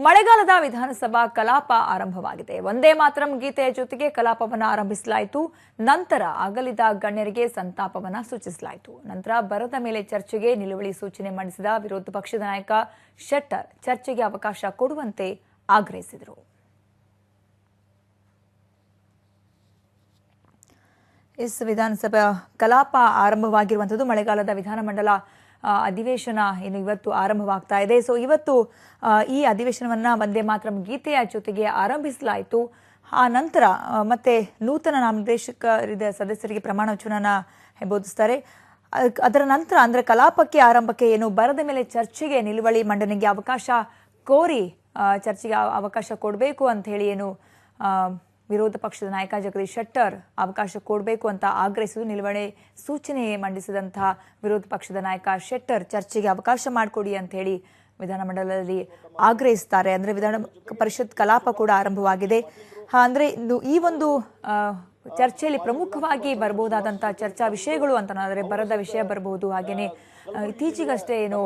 ಮಳೆಗಾಲದ ವಿಧಾನಸಭಾ ಕಲಾಪ ಆರಂಭವಾಗಿದೆ. ವಂದೇ ಮಾತರಂ ಗೀತೆಯ ಜೊತೆಗೆ ಕಲಾಪವನ್ನು ಆರಂಭಿಸಲಾಯಿತು. ನಂತರ ಅಗಲಿದ ಗಣ್ಯರಿಗೆ ಸಂತಾಪವನ್ನು ಸೂಚಿಸಲಾಯಿತು. ನಂತರ ಬರದ ಮೇಲೆ ಚರ್ಚೆಗೆ ನಿಲುವಳಿ ಸೂಚನೆ ಮಂಡಿಸಿದ ವಿರೋಧ ಪಕ್ಷದ ನಾಯಕ ಶೆಟ್ಟರ್ ಚರ್ಚೆಗೆ ಅವಕಾಶ ಕೊಡುವಂತೆ ಆಗ್ರಹಿಸಿದರು. ವಿಧಾನಸಭಾ ಕಲಾಪ ಆರಂಭವಾಗಿರುವಂತದ್ದು ಮಳೆಗಾಲದ ವಿಧಾನಮಂಡಲ ಅಧಿವೇಶನ ಏನು ಇವತ್ತು ಆರಂಭವಾಗ್ತಾ ಇದೆ. ಸೊ ಇವತ್ತು ಈ ಅಧಿವೇಶನವನ್ನ ವಂದೇ ಮಾತರಂ ಗೀತೆಯ ಜೊತೆಗೆ ಆರಂಭಿಸಲಾಯಿತು. ಆ ನಂತರ ಮತ್ತೆ ನೂತನ ನಾಮನಿರ್ದೇಶಕ ಸದಸ್ಯರಿಗೆ ಪ್ರಮಾಣ ವಚನನ ಬೋಧಿಸ್ತಾರೆ. ಅದರ ನಂತರ ಅಂದ್ರೆ ಕಲಾಪಕ್ಕೆ ಆರಂಭಕ್ಕೆ ಏನು ಬರದ ಮೇಲೆ ಚರ್ಚೆಗೆ ನಿಲುವಳಿ ಮಂಡನೆಗೆ ಅವಕಾಶ ಕೋರಿ ಚರ್ಚೆಗೆ ಅವಕಾಶ ಕೊಡಬೇಕು ಅಂತ ಹೇಳಿ ಏನು ವಿರೋಧ ಪಕ್ಷದ ನಾಯಕ ಜಗದೀಶ್ ಶೆಟ್ಟರ್ ಅವಕಾಶ ಕೊಡಬೇಕು ಅಂತ ಆಗ್ರಹಿಸಿದ್ದು. ನಿಲುವಳಿ ಸೂಚನೆ ಮಂಡಿಸಿದಂತಹ ವಿರೋಧ ಪಕ್ಷದ ನಾಯಕ ಶೆಟ್ಟರ್ ಚರ್ಚೆಗೆ ಅವಕಾಶ ಮಾಡಿಕೊಡಿ ಅಂತ ಹೇಳಿ ವಿಧಾನಮಂಡಲದಲ್ಲಿ ಆಗ್ರಹಿಸುತ್ತಾರೆ. ಅಂದ್ರೆ ವಿಧಾನ ಪರಿಷತ್ ಕಲಾಪ ಕೂಡ ಆರಂಭವಾಗಿದೆ. ಅಂದ್ರೆ ಈ ಒಂದು ಚರ್ಚೆಯಲ್ಲಿ ಪ್ರಮುಖವಾಗಿ ಬರಬಹುದಾದಂತಹ ಚರ್ಚಾ ವಿಷಯಗಳು ಅಂತಂದ್ರೆ ಬರದ ವಿಷಯ ಬರಬಹುದು. ಹಾಗೇನೆ ಇತ್ತೀಚೆಗಷ್ಟೇ ಏನು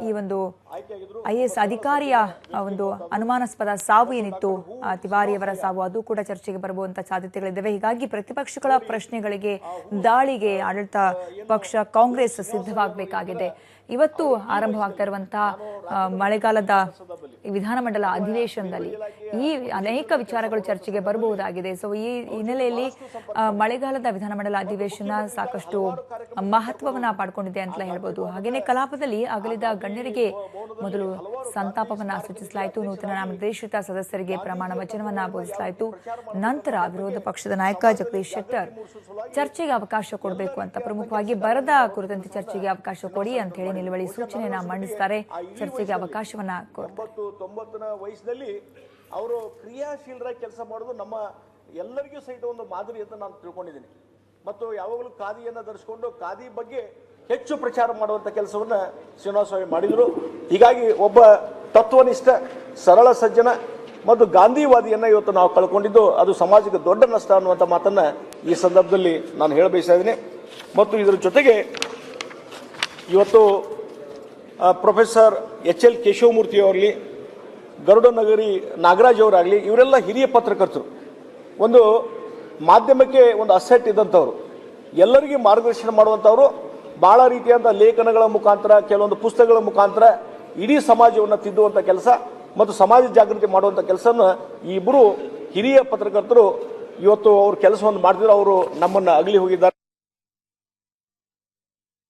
ಈ ಒಂದು IAS ಅಧಿಕಾರಿಯ ಒಂದು ಅನುಮಾನಾಸ್ಪದ ಸಾವು ಏನಿತ್ತು, ತಿವಾರಿಯವರ ಸಾವು, ಅದು ಕೂಡ ಚರ್ಚೆಗೆ ಬರಬಹುದಂತ ಸಾಧ್ಯತೆಗಳಿದ್ದಾವೆ. ಹೀಗಾಗಿ ಪ್ರತಿಪಕ್ಷಗಳ ಪ್ರಶ್ನೆಗಳಿಗೆ ದಾಳಿಗೆ ಆಡಳಿತ ಪಕ್ಷ ಕಾಂಗ್ರೆಸ್ ಸಿದ್ಧವಾಗಬೇಕಾಗಿದೆ. ಇವತ್ತು ಆರಂಭವಾಗ್ತಾ ಇರುವಂತಹ ಮಳೆಗಾಲದ ವಿಧಾನಮಂಡಲ ಅಧಿವೇಶನದಲ್ಲಿ ಈ ಅನೇಕ ವಿಚಾರಗಳು ಚರ್ಚೆಗೆ ಬರಬಹುದಾಗಿದೆ. ಸೊ ಈ ಹಿನ್ನೆಲೆಯಲ್ಲಿ ಮಳೆಗಾಲದ ವಿಧಾನಮಂಡಲ ಅಧಿವೇಶನ ಸಾಕಷ್ಟು ಮಹತ್ವವನ್ನ ಪಡ್ಕೊಂಡಿದೆ ಅಂತ ಹೇಳ್ಬೋದು. ಹಾಗೇನೆ ಕಲಾಪದಲ್ಲಿ ಅಗಲಿದ ಗಣ್ಯರಿಗೆ ಮೊದಲು ಸಂತಾಪವನ್ನ ಸೂಚಿಸಲಾಯಿತು. ನೂತನ ನಾಮನಿರ್ದೇಶಿತ ಸದಸ್ಯರಿಗೆ ಪ್ರಮಾಣ ವಚನವನ್ನ ಬೋಧಿಸಲಾಯಿತು. ನಂತರ ವಿರೋಧ ಪಕ್ಷದ ನಾಯಕ ಜಗದೀಶ್ ಶೆಟ್ಟರ್ ಚರ್ಚೆಗೆ ಅವಕಾಶ ಕೊಡಬೇಕು ಅಂತ, ಪ್ರಮುಖವಾಗಿ ಬರದ ಕುರಿತಂತೆ ಚರ್ಚೆಗೆ ಅವಕಾಶ ಕೊಡಿ ಅಂತ ಹೇಳಿ ನಿಲುವಳಿ ಸೂಚನೆಯನ್ನ ಮಂಡಿಸ್ತಾರೆ. ಚರ್ಚೆಗೆ ಅವಕಾಶವನ್ನ ಕೊಡ್ತಾರೆ. 90 ವಯಸ್ಸಿನಲ್ಲಿ ಅವರು ಕ್ರಿಯಾಶೀಲರಾಗಿ ಕೆಲಸ ಮಾಡೋದು ನಮ್ಮ ಎಲ್ಲರಿಗೂ ಸಹಿತ ಒಂದು ಮಾದರಿ ಅಂತ ನಾನು ತಿಳ್ಕೊಂಡಿದ್ದೀನಿ. ಮತ್ತು ಯಾವಾಗಲೂ ಖಾದಿಯನ್ನು ಧರಿಸಿಕೊಂಡು ಖಾದಿ ಬಗ್ಗೆ ಹೆಚ್ಚು ಪ್ರಚಾರ ಮಾಡುವಂಥ ಕೆಲಸವನ್ನ ಶ್ರೀನಿವಾಸ ಮಾಡಿದರು. ಹೀಗಾಗಿ ಒಬ್ಬ ತತ್ವನಿಷ್ಠ, ಸರಳ ಸಜ್ಜನ ಮತ್ತು ಗಾಂಧಿವಾದಿಯನ್ನ ಇವತ್ತು ನಾವು ಕಳ್ಕೊಂಡಿದ್ದು ಅದು ಸಮಾಜಕ್ಕೆ ದೊಡ್ಡ ನಷ್ಟ ಅನ್ನುವಂಥ ಮಾತನ್ನ ಈ ಸಂದರ್ಭದಲ್ಲಿ ನಾನು ಹೇಳ ಬಯಸ್ತಾ ಇದ್ದೀನಿ. ಮತ್ತು ಇದರ ಜೊತೆಗೆ ಇವತ್ತು ಪ್ರೊಫೆಸರ್ HL ಕೇಶವಮೂರ್ತಿ ಅವರಲ್ಲಿ, ಗರುಡನಗರಿ ನಾಗರಾಜ್ ಅವರಾಗಲಿ, ಇವರೆಲ್ಲ ಹಿರಿಯ ಪತ್ರಕರ್ತರು, ಒಂದು ಮಾಧ್ಯಮಕ್ಕೆ ಒಂದು ಅಸೆಟ್ ಇದ್ದಂಥವ್ರು, ಎಲ್ಲರಿಗೂ ಮಾರ್ಗದರ್ಶನ ಮಾಡುವಂಥವ್ರು. ಬಹಳ ರೀತಿಯಾದ ಲೇಖನಗಳ ಮುಖಾಂತರ, ಕೆಲವೊಂದು ಪುಸ್ತಕಗಳ ಮುಖಾಂತರ ಇಡೀ ಸಮಾಜವನ್ನು ತಿದ್ದುವಂಥ ಕೆಲಸ ಮತ್ತು ಸಮಾಜ ಜಾಗೃತಿ ಮಾಡುವಂಥ ಕೆಲಸನ ಈ ಇಬ್ಬರು ಹಿರಿಯ ಪತ್ರಕರ್ತರು ಇವತ್ತು ಅವ್ರ ಕೆಲಸವನ್ನು ಮಾಡ್ತಿದ್ರು. ಅವರು ನಮ್ಮನ್ನು ಅಗಲಿ ಹೋಗಿದ್ದಾರೆ.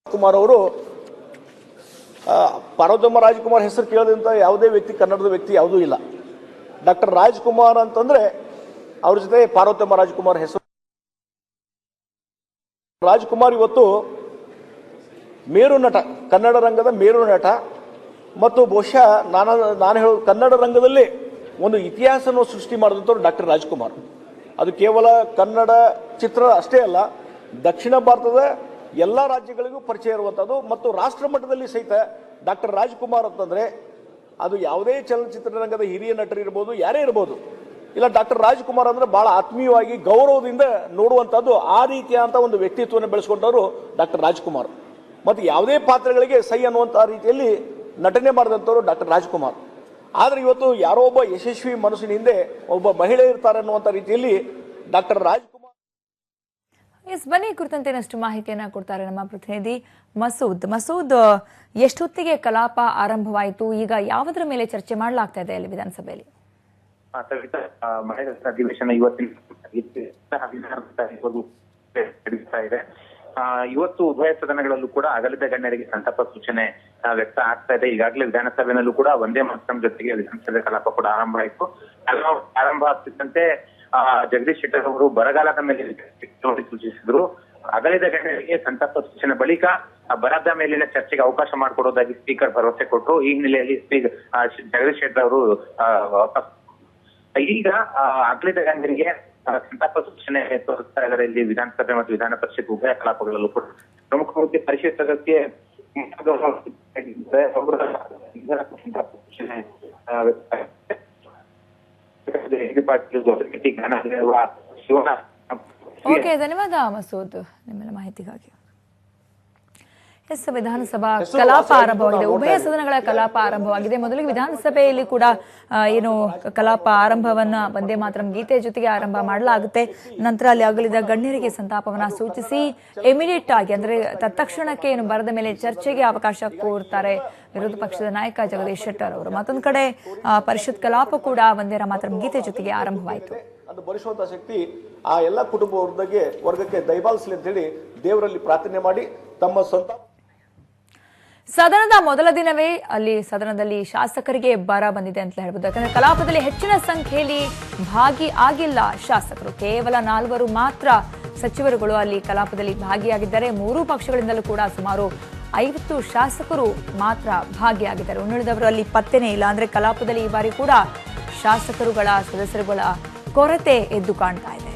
ಕುಮಾರ್ ಅವರು ಪಾರ್ವತಮ್ಮ ರಾಜ್ಕುಮಾರ್ ಹೆಸರು ಕೇಳದಂತ ಯಾವುದೇ ವ್ಯಕ್ತಿ, ಕನ್ನಡದ ವ್ಯಕ್ತಿ ಯಾವುದೂ ಇಲ್ಲ. ಡಾಕ್ಟರ್ ರಾಜ್ಕುಮಾರ್ ಅಂತಂದ್ರೆ ಅವ್ರ ಜೊತೆ ಪಾರ್ವತಮ್ಮ ರಾಜ್ಕುಮಾರ್ ಹೆಸರು. ರಾಜ್ಕುಮಾರ್ ಇವತ್ತು ಮೇರು ನಟ, ಕನ್ನಡ ರಂಗದ ಮೇರು ನಟ. ಮತ್ತು ಬಹುಶಃ ನಾನು ಹೇಳೋದು ಕನ್ನಡ ರಂಗದಲ್ಲಿ ಒಂದು ಇತಿಹಾಸವನ್ನು ಸೃಷ್ಟಿ ಮಾಡಿದಂಥವ್ರು ಡಾಕ್ಟರ್ ರಾಜ್ಕುಮಾರ್. ಅದು ಕೇವಲ ಕನ್ನಡ ಚಿತ್ರ ಅಷ್ಟೇ ಅಲ್ಲ, ದಕ್ಷಿಣ ಭಾರತದ ಎಲ್ಲ ರಾಜ್ಯಗಳಿಗೂ ಪರಿಚಯ ಇರುವಂಥದ್ದು. ಮತ್ತು ರಾಷ್ಟ್ರ ಮಟ್ಟದಲ್ಲಿ ಸಹಿತ ಡಾಕ್ಟರ್ ರಾಜ್ಕುಮಾರ್ ಅಂತಂದ್ರೆ ಅದು ಯಾವುದೇ ಚಲನಚಿತ್ರರಂಗದ ಹಿರಿಯ ನಟರು ಇರ್ಬೋದು, ಯಾರೇ ಇರ್ಬೋದು, ಇಲ್ಲ ಡಾಕ್ಟರ್ ರಾಜ್ಕುಮಾರ್ ಅಂದ್ರೆ ಬಹಳ ಆತ್ಮೀಯವಾಗಿ ಗೌರವದಿಂದ ನೋಡುವಂಥದ್ದು. ಆ ರೀತಿಯಾದಂಥ ಒಂದು ವ್ಯಕ್ತಿತ್ವವನ್ನು ಬೆಳೆಸ್ಕೊಂಡವರು ಡಾಕ್ಟರ್ ರಾಜ್ಕುಮಾರ್. ಮತ್ತು ಯಾವುದೇ ಪಾತ್ರಗಳಿಗೆ ಸೈ ಅನ್ನುವಂಥ ರೀತಿಯಲ್ಲಿ ನಟನೆ ಮಾಡಿದಂಥವ್ರು ಡಾಕ್ಟರ್ ರಾಜ್ಕುಮಾರ್. ಆದರೆ ಇವತ್ತು ಯಾರೋ ಒಬ್ಬ ಯಶಸ್ವಿ ಮನಸ್ಸಿನ ಹಿಂದೆ ಒಬ್ಬ ಮಹಿಳೆ ಇರ್ತಾರೆ ಅನ್ನುವಂಥ ರೀತಿಯಲ್ಲಿ ಡಾಕ್ಟರ್ ರಾಜ್ಕುಮಾರ್. ಬನ್ನಿ, ಕುರಿತಂತೆ ಇನ್ನಷ್ಟು ಮಾಹಿತಿಯನ್ನ ಕೊಡ್ತಾರೆ ನಮ್ಮ ಪ್ರತಿನಿಧಿ ಮಸೂದ್. ಎಷ್ಟೊತ್ತಿಗೆ ಕಲಾಪ ಆರಂಭವಾಯಿತು? ಈಗ ಯಾವುದರ ಮೇಲೆ ಚರ್ಚೆ ಮಾಡಲಾಗ್ತಾ ಇದೆ ಅಲ್ಲಿ ವಿಧಾನಸಭೆಯಲ್ಲಿ? ಮಳೆಗಾಲದ ಅಧಿವೇಶನ ಇವತ್ತಿನ ಇದೆ. ಇವತ್ತು ಉಭಯ ಸದನಗಳಲ್ಲೂ ಕೂಡ ಅಗಲಿದ ಗಣ್ಯರಿಗೆ ಸಂತಾಪ ಸೂಚನೆ ವ್ಯಕ್ತ ಆಗ್ತಾ ಇದೆ. ಈಗಾಗಲೇ ವಿಧಾನಸಭೆಯಲ್ಲೂ ಕೂಡ ವಂದೇ ಮಾತರಂ ಜೊತೆಗೆ ವಿಧಾನಸಭೆ ಕಲಾಪ ಕೂಡ ಆರಂಭ ಆಯಿತು. ಆರಂಭ ಆಗ್ತಿದ್ದಂತೆ ಜಗದೀಶ್ ಶೆಟ್ಟರ್ ಅವರು ಬರಗಾಲದ ಮೇಲೆ ಸೂಚಿಸಿದ್ರು. ಅಗಲಿದ ಗಣ್ಯರಿಗೆ ಸಂತಾಪ ಸೂಚನೆ ಬಳಿಕ ಬರದ ಮೇಲಿನ ಚರ್ಚೆಗೆ ಅವಕಾಶ ಮಾಡಿಕೊಡೋದಾಗಿ ಸ್ಪೀಕರ್ ಭರವಸೆ ಕೊಟ್ಟರು. ಈ ಹಿನ್ನೆಲೆಯಲ್ಲಿ ಜಗದೀಶ್ ಶೆಟ್ಟರ್ ಅವರು ಈಗ ಅಗಲಿದ ಗಣ್ಯರಿಗೆ ಸಂತಾಪ ಸೂಚನೆ ತೋರಿಸ್ತಾ ಇದ್ದಾರೆ. ಇಲ್ಲಿ ವಿಧಾನಸಭೆ ಮತ್ತು ವಿಧಾನ ಪರಿಷತ್ ಉಭಯ ಕಲಾಪಗಳಲ್ಲೂ ಕೂಡ ಪ್ರಮುಖವಾಗಿ ಪರಿಷತ್ ಸದಸ್ಯ ಧನ್ಯವಾದ ಮಸೂದ್ ನಿಮ್ಮೆಲ್ಲ ಮಾಹಿತಿಗಾಗಿ. ಎಸ್, ವಿಧಾನಸಭಾ ಕಲಾಪ ಆರಂಭವಾಗಿದೆ. ಉಭಯ ಸದನಗಳ ಕಲಾಪ ಆರಂಭವಾಗಿದೆ. ಮೊದಲಿಗೆ ವಿಧಾನಸಭೆಯಲ್ಲಿ ಕೂಡ ಏನು ಕಲಾಪ ಆರಂಭವನ್ನ ವಂದೇ ಮಾತರಂ ಗೀತೆಯ ಜೊತೆಗೆ ಆರಂಭ ಮಾಡಲಾಗುತ್ತೆ. ನಂತರ ಅಲ್ಲಿ ಅಗಲಿದ ಗಣ್ಯರಿಗೆ ಸಂತಾಪವನ್ನ ಸೂಚಿಸಿ ಇಮಿಡಿಯೇಟ್ ಆಗಿ ಅಂದ್ರೆ ತತ್ಕ್ಷಣಕ್ಕೆ ಏನು ಬರದ ಮೇಲೆ ಚರ್ಚೆಗೆ ಅವಕಾಶ ಕೋರ್ತಾರೆ ವಿರೋಧ ಪಕ್ಷದ ನಾಯಕ ಜಗದೀಶ್ ಶೆಟ್ಟರ್ ಅವರು. ಮತ್ತೊಂದು ಕಡೆ ಪರಿಷತ್ ಕಲಾಪ ಕೂಡ ವಂದೇ ಮಾತರಂ ಗೀತೆ ಜೊತೆಗೆ ಆರಂಭವಾಯಿತು. ಅದು ಭರಿಸುವಂತ ಶಕ್ತಿ ಆ ಎಲ್ಲ ಕುಟುಂಬ ವರ್ಗಕ್ಕೆ ದಯಪಾಲಿಸಲಿ ಅಂತ ಹೇಳಿ ದೇವರಲ್ಲಿ ಪ್ರಾರ್ಥನೆ ಮಾಡಿ ತಮ್ಮ ಸ್ವಂತ ಸದನದ ಮೊದಲ ದಿನವೇ ಅಲ್ಲಿ ಸದನದಲ್ಲಿ ಶಾಸಕರಿಗೆ ಬರ ಬಂದಿದೆ ಅಂತ ಹೇಳ್ಬೋದು. ಯಾಕಂದ್ರೆ ಕಲಾಪದಲ್ಲಿ ಹೆಚ್ಚಿನ ಸಂಖ್ಯೆಯಲ್ಲಿ ಭಾಗಿ ಆಗಿಲ್ಲ ಶಾಸಕರು. ಕೇವಲ 4 ಮಾತ್ರ ಸಚಿವರುಗಳು ಅಲ್ಲಿ ಕಲಾಪದಲ್ಲಿ ಭಾಗಿಯಾಗಿದ್ದಾರೆ. 3 ಪಕ್ಷಗಳಿಂದಲೂ ಕೂಡ ಸುಮಾರು 50 ಶಾಸಕರು ಮಾತ್ರ ಭಾಗಿಯಾಗಿದ್ದಾರೆ. ಉಳಿದವರು ಅಲ್ಲಿ ಪತ್ತೆನೇ ಇಲ್ಲ. ಅಂದ್ರೆ ಕಲಾಪದಲ್ಲಿ ಈ ಬಾರಿ ಕೂಡ ಶಾಸಕರುಗಳ ಸದಸ್ಯರುಗಳ ಕೊರತೆ ಎದ್ದು ಕಾಣ್ತಾ ಇದೆ.